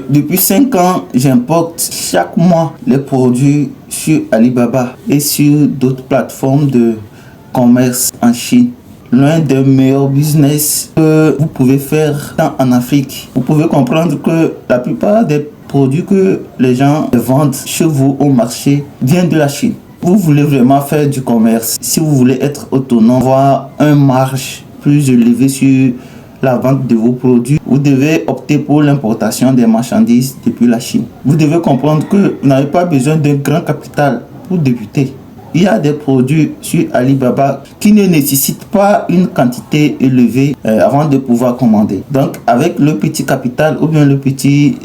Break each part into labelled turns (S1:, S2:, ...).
S1: Depuis 5 ans, j'importe chaque mois les produits sur Alibaba et sur d'autres plateformes de commerce en Chine. L'un des meilleurs business que vous pouvez faire en Afrique. Vous pouvez comprendre que la plupart des produits que les gens vendent chez vous au marché viennent de la Chine. Vous voulez vraiment faire du commerce, si vous voulez être autonome, avoir un marge plus élevé sur la vente de vos produits, vous devez opter pour l'importation des marchandises depuis la Chine. Vous devez comprendre que vous n'avez pas besoin d'un grand capital pour débuter. Il y a des produits sur Alibaba qui ne nécessitent pas une quantité élevée avant de pouvoir commander. Donc avec le petit capital ou bien le petit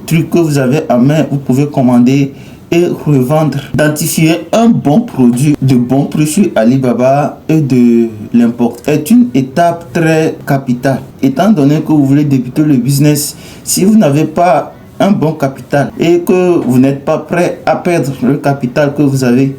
S1: truc que vous avez en main, vous pouvez commander et revendre. Identifier un bon produit de bon prix sur Alibaba et de l'importer est une étape très capitale. Étant donné que vous voulez débuter le business, si vous n'avez pas un bon capital et que vous n'êtes pas prêt à perdre le capital que vous avez,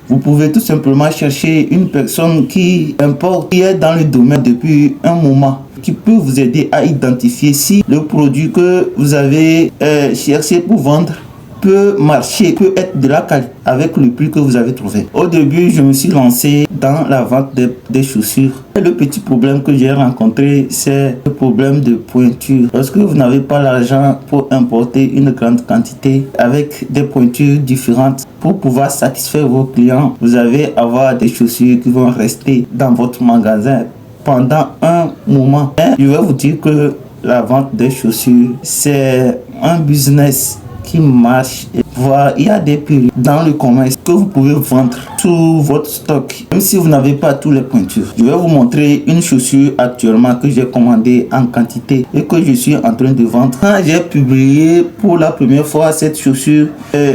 S1: vous pouvez tout simplement chercher une personne qui importe, qui est dans le domaine depuis un moment, qui peut vous aider à identifier si le produit que vous avez cherché pour vendre peut marcher, peut être de la qualité avec le prix que vous avez trouvé. Au début, je me suis lancé dans la vente des chaussures. Et le petit problème que j'ai rencontré, c'est le problème de pointure. Lorsque vous n'avez pas l'argent pour importer une grande quantité avec des pointures différentes, pour pouvoir satisfaire vos clients, vous allez avoir des chaussures qui vont rester dans votre magasin pendant un moment. Et je vais vous dire que la vente des chaussures, c'est un business qui marche. Voilà, il y a des périodes dans le commerce que vous pouvez vendre tout votre stock, même si vous n'avez pas tous les pointures. Je vais vous montrer une chaussure actuellement que j'ai commandée en quantité et que je suis en train de vendre. Quand j'ai publié pour la première fois cette chaussure,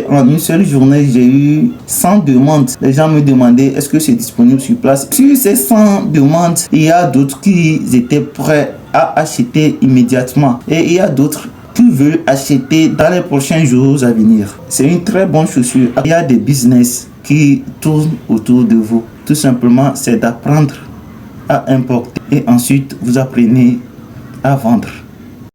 S1: en une seule journée, j'ai eu 100 demandes. Les gens me demandaient est-ce que c'est disponible sur place. Sur ces 100 demandes, il y a d'autres qui étaient prêts à acheter immédiatement et il y a d'autres qui veulent acheter dans les prochains jours à venir. C'est une très bonne chaussure. Il y a des business qui tournent autour de vous. Tout simplement, c'est d'apprendre à importer et ensuite vous apprenez à vendre.